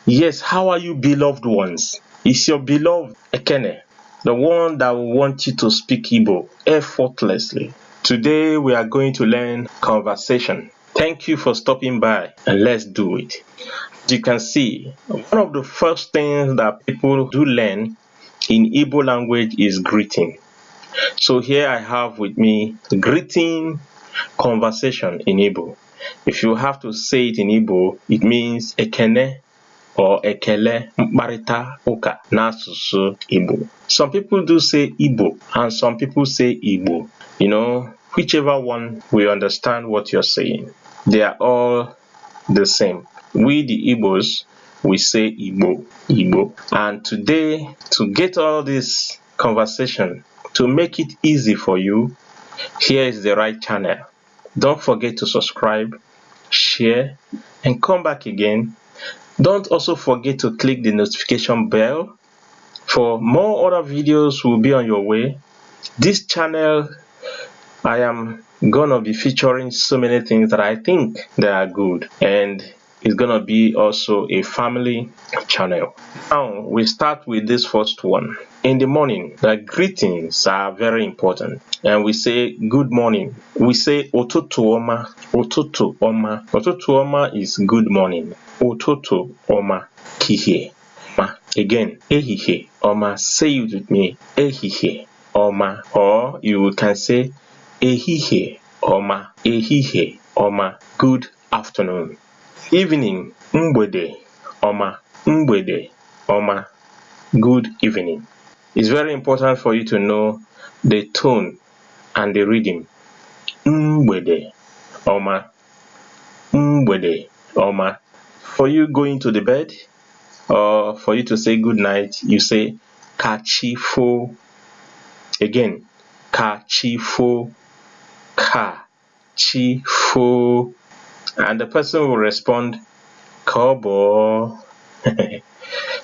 Yes, how are you, beloved ones? It's your beloved Ekene, the one that will want you to speak Igbo effortlessly. Today we are going to learn conversation. Thank you for stopping by, and let's do it. As you can see, one of the first things that people do learn in Igbo language is greeting. So here I have with me greeting conversation in Igbo. If you have to say it in Igbo, it means Ekene or ekele mkparịta ụka n'asụsụ Igbo. Some people do say Igbo and some people say Igbo. Whichever one we understand what you're saying. They are all the same. We the Igbos, we say Igbo, Igbo. And today, to get all this conversation, to make it easy for you, here is the right channel. Don't forget to subscribe, share, and come back again. Don't also forget to click the notification bell for more other videos will be on your way. This channel, I am gonna be featuring so many things that I think they are good, and it's gonna be also a family channel. Now we start with this first one. In the morning, the greetings are very important, and we say good morning. We say ụtụtụ ọma, ụtụtụ ọma. Ụtụtụ ọma is good morning. Ụtụtụ ọma, ehihie ọma. Again, ehihie ọma. Say it with me, ehihie ọma. Or you can say ehihie ọma, ehihie ọma. Good afternoon. Evening, mgbede ọma, mgbede ọma. Good evening. It's very important for you to know the tone and the rhythm. Mgbede ọma, mgbede ọma. For you going to the bed, or for you to say good night, you say kachifo. Again, kachifo, kachifo. And the person will respond, kobo.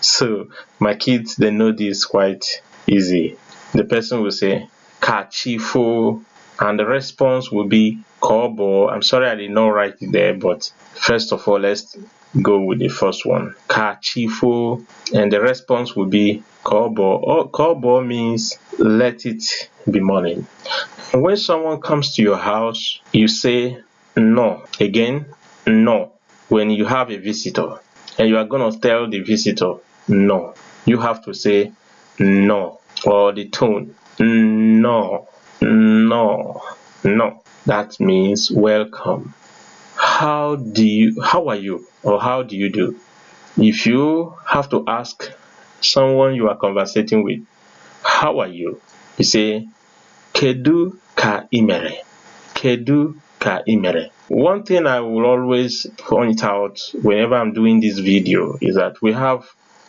So my kids, they know this quite easy. The person will say kachifo, and the response will be kobo. I'm sorry I did not write it there, but first of all, let's go with the first one, kachifo, and the response will be kobo. Kobo means let it be morning. And when someone comes to your house, you say no. Again, no. When you have a visitor and you are going to tell the visitor no, you have to say no, or the tone no, no, no. That means welcome. How are you, or how do you do? If you have to ask someone you are conversating with, how are you? You say kedu ka imere, kedu ka imere. One thing I will always point out whenever I'm doing this video is that we have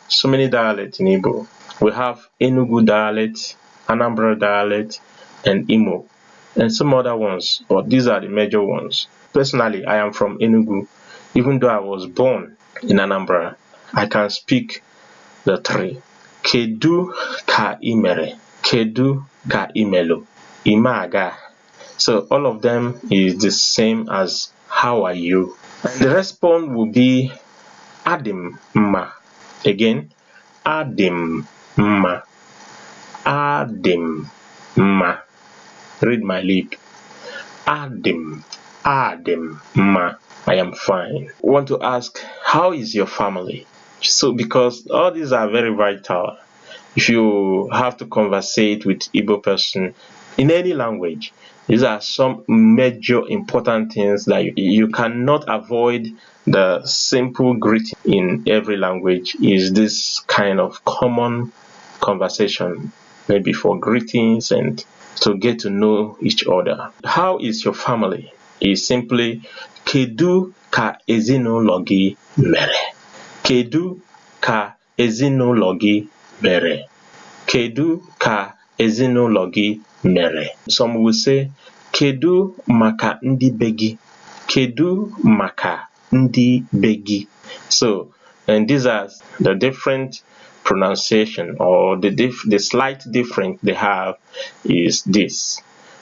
so many dialects in Igbo. We have Enugu dialect, Anambra dialect, and Imo, and some other ones, but these are the major ones. Personally, I am from Enugu. Even though I was born in Anambra, I can speak the three. Kedu ka imere, kedu ka imelo, imaga. So all of them is the same as how are you. And the response will be adim mma. Again, adim mma, adim mma. Read my lip. Adim mma. I am fine. I want to ask, how is your family? So because all these are very vital. If you have to conversate with Igbo person in any language, these are some major important things that you cannot avoid. The simple greeting in every language is this kind of common conversation, maybe for greetings and to get to know each other. How is your family? Is simply kedu ka ezinụlọ gị mere. Kedu ka ezinụlọ gị mere. Kedu ka ezinụlọ gị mere. Some will say kedu maka ndị be gị. Kedu maka ndị be gị. So, and these are the different pronunciation, or the slight difference they have is this,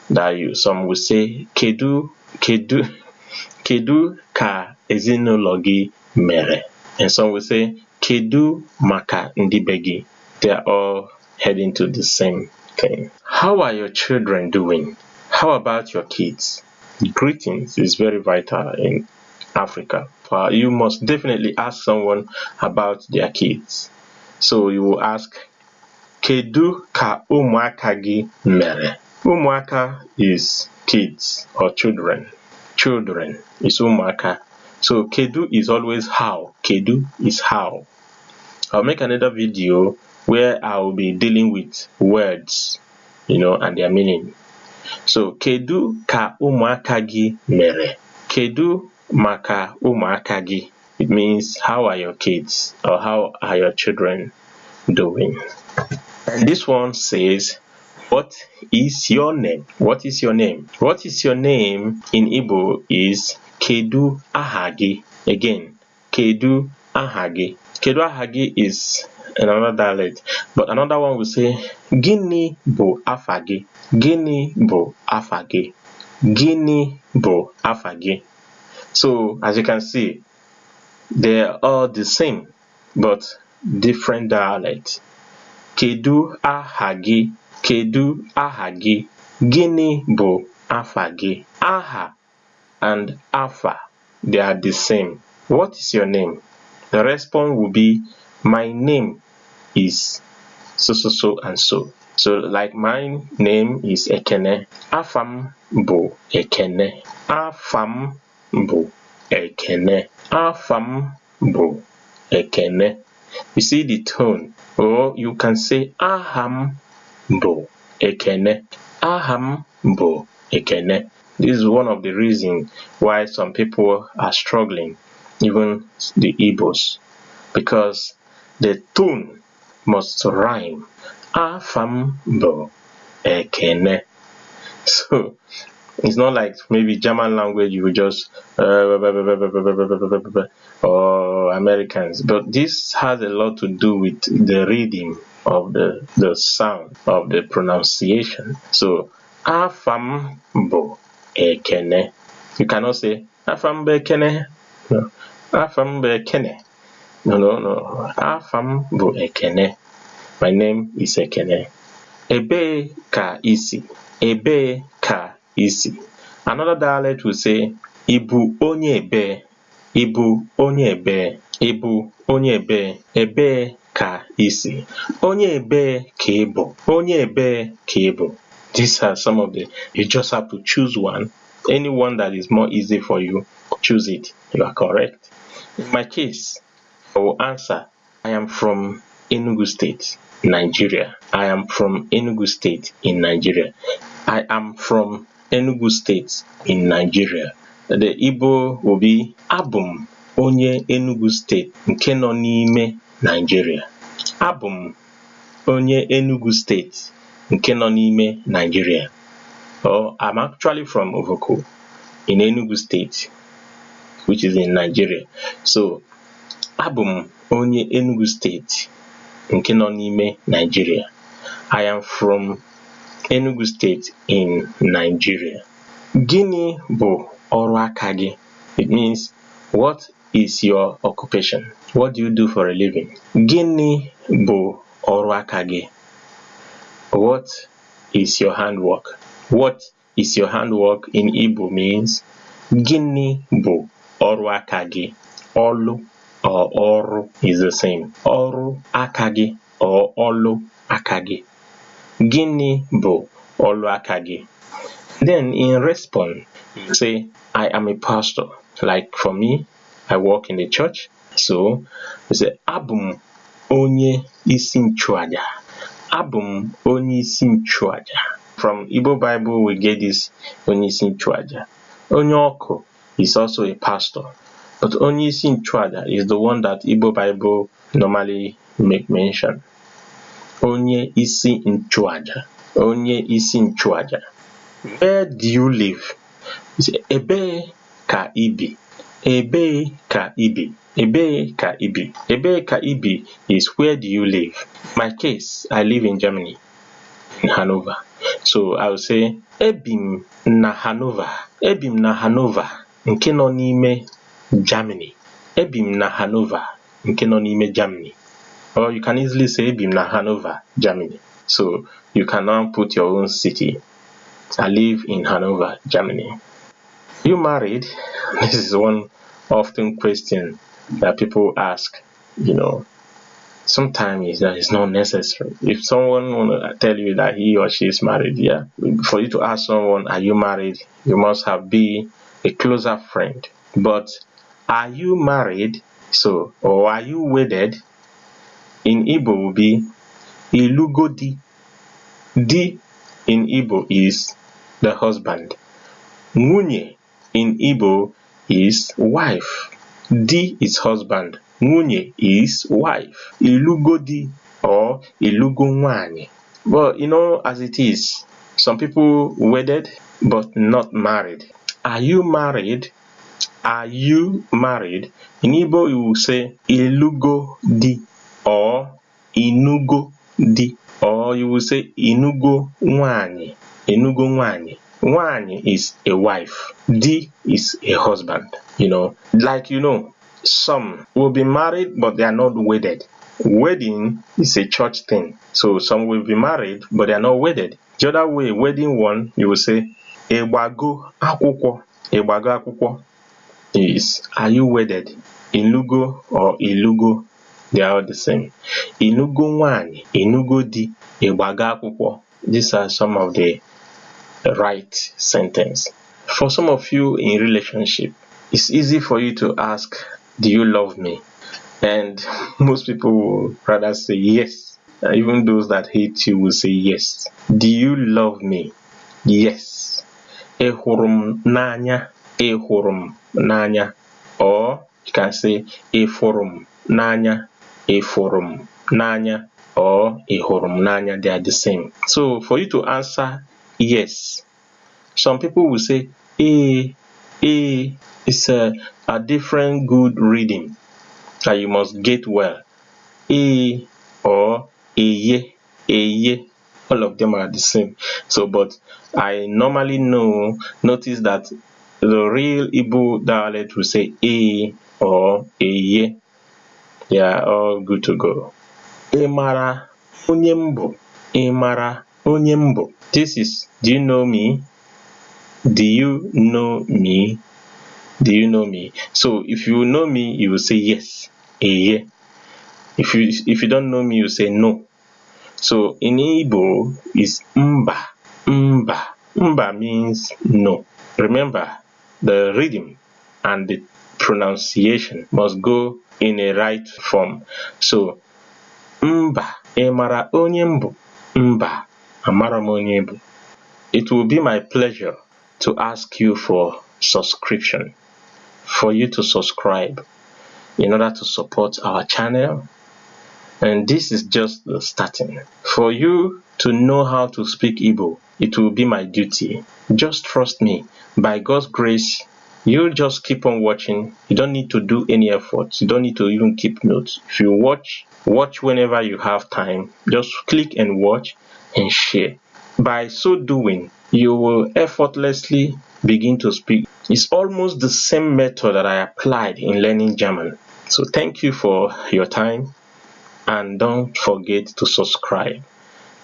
that some will say kedu ka ezinụlọ gị mere, and some will say Kedu maka ndị be gị? They are all heading to the same thing. How are your children doing? How about your kids? Greetings is very vital in Africa. You must definitely ask someone about their kids. So you will ask, Kedu ka ụmụaka gị mere? Ụmụaka is kids or children. Children is ụmụaka. So kedu is always how. Kedu is how. I'll make another video where I will be dealing with words, and their meaning. So kedu ka ụmụaka gị mere? Kedu maka ụmụaka gị? It means how are your kids or how are your children doing? And this one says, what is your name? What is your name? What is your name in Igbo is Kedu aha gị. Again, Kedu aha gị. Kedu aha gị is another dialect, but another one will say, Gịnị bụ afa gị? Gịnị bụ afa gị? Gịnị bụ afa gị? So, as you can see, they are all the same, but different dialects. Kedu aha gị? Kedu aha gị? Gịnị bụ afa gị? Aha and afa, they are the same. What is your name? The response will be, my name is so and so. So like my name is Ekene. Afam bụ Ekene. Afam bụ Ekene. Afam bụ Ekene. You see the tone, or you can say Aham bụ Ekene. Aham bụ Ekene. This is one of the reasons why some people are struggling, even the Igbos, because the tone must rhyme. Afam bụ Ekene. So it's not like maybe German language, you would just or Americans, but this has a lot to do with the reading of the sound of the pronunciation. So Afam bụ Ekene. You cannot say Afam bụ Ekene. No. Afam bụ Ekene. No. Afam bụ Ekene. My name is Ekene. Ebe ka isi. Ebe ka isi. Another dialect will say, Ibu onye ebe. Ibu onye ebe. Ibu onye ebe. Ebe ka isi. Onye ebe ka ịbụ. Onye ebe ka ịbụ. These are some of the, you just have to choose one. Any one that is more easy for you, choose it. You are correct. In my case, I will answer, I am from Enugu State, Nigeria. I am from Enugu State in Nigeria. I am from Enugu State in Nigeria. The Igbo will be Abum onye Enugu State nke nọ n'ime Nigeria. Abum onye Enugu State nke nọ n'ime Nigeria. Or I'm actually from Ovoko in Enugu State, which is in Nigeria. So Abum onye Enugu State nke nọ n'ime Nigeria. I am from Enugu State in Nigeria. Gịnị bụ ọrụ aka gị? It means, what is your occupation? What do you do for a living? Gịnị bụ ọrụ aka gị? What is your handwork? What is your handwork in Igbo means, Gịnị bụ ọrụ aka gị? Ọlụ or ọrụ is the same. Ọrụ aka gị or ọlụ aka gị. Gịnị bụ ọlụ aka gị? Then in response, you say, I am a pastor. Like for me, I work in the church. So you say, Abum onye isi nchụaja. Abum onye isi nchụaja. From Igbo Bible, we get this onye isi nchụaja. Onye ọkụ is also a pastor. But onye isi nchụaja is the one that Igbo Bible normally make mention. Onye isi nchụaja. Onye isi nchụaja. Where do you live? You say, Ebe ka ibi. Ebe ka ibi. Ebe ka ibi. Ebe ka ibi is where do you live? In my case, I live in Germany, in Hanover. So I will say, Ebim na Hanover. Ebim na Hanover. Nke nọ n'ime Germany. Ebim na Hanover. nke nọ n'ime Germany. Or you can easily say ebi m na Hanover, Germany. So you can now put your own city. I live in Hanover, Germany. You married? This is one often question that people ask. Sometimes that is not necessary. If someone want to tell you that he or she is married, yeah, for you to ask someone, are you married? You must be a closer friend. But are you married? So, or are you wedded? In Igbo will be Ilugo di. Di in Igbo is the husband. Nwunye in Igbo is wife. Di is husband. Nwunye is wife. Ilugo di or Ilugo nwanyi. But as it is, some people wedded but not married. Are you married? Are you married? In Igbo you will say Ilugo di or Inugo di, or you will say Inugo nwanyi. Inugo nwanyi. Nwanyi is a wife. Di is a husband. Some will be married but they are not wedded. Wedding is a church thing. So some will be married but they are not wedded. The other way, wedding one, you will say Egbago akwụkwọ. Egbago akwụkwọ is, are you wedded? Inugo or Ilugo, they are all the same. Inugo nwanyi, Inugo di, Egbago akwụkwọ. These are some of the right sentence. For some of you in relationship, it's easy for you to ask, do you love me? And most people will rather say yes. Even those that hate you will say yes. Do you love me? Yes. Ehurum n'anya. Ehurum n'anya. Or you can say efurum n'anya. Efurum n'anya. Or ehurum n'anya. They are the same. So for you to answer yes, some people will say it's a different good reading that you must get well. Or eye. All of them are the same. So, but I normally notice that the real Igbo dialect will say or eye. They are all good to go. Ịmara onye m bụ. Ịmara onye m bụ. This is, do you know me? Do you know me? Do you know me? So if you know me, you will say yes. Eye. If you don't know me, you say no. So in Igbo is mba. Mba. Mba means no. Remember, the rhythm and the pronunciation must go in a right form. So mba. Ịmara onye m bụ. Mba. Amara m onye bụ. It will be my pleasure to ask you for subscription, for you to subscribe in order to support our channel. And this is just the starting. For you to know how to speak Igbo, it will be my duty. Just trust me. By God's grace, you'll just keep on watching. You don't need to do any effort. You don't need to even keep notes. If you watch whenever you have time. Just click and watch and share. By so doing, you will effortlessly begin to speak. It's almost the same method that I applied in learning German. So thank you for your time. And don't forget to subscribe.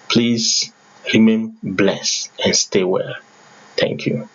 Please remain blessed and stay well. Thank you.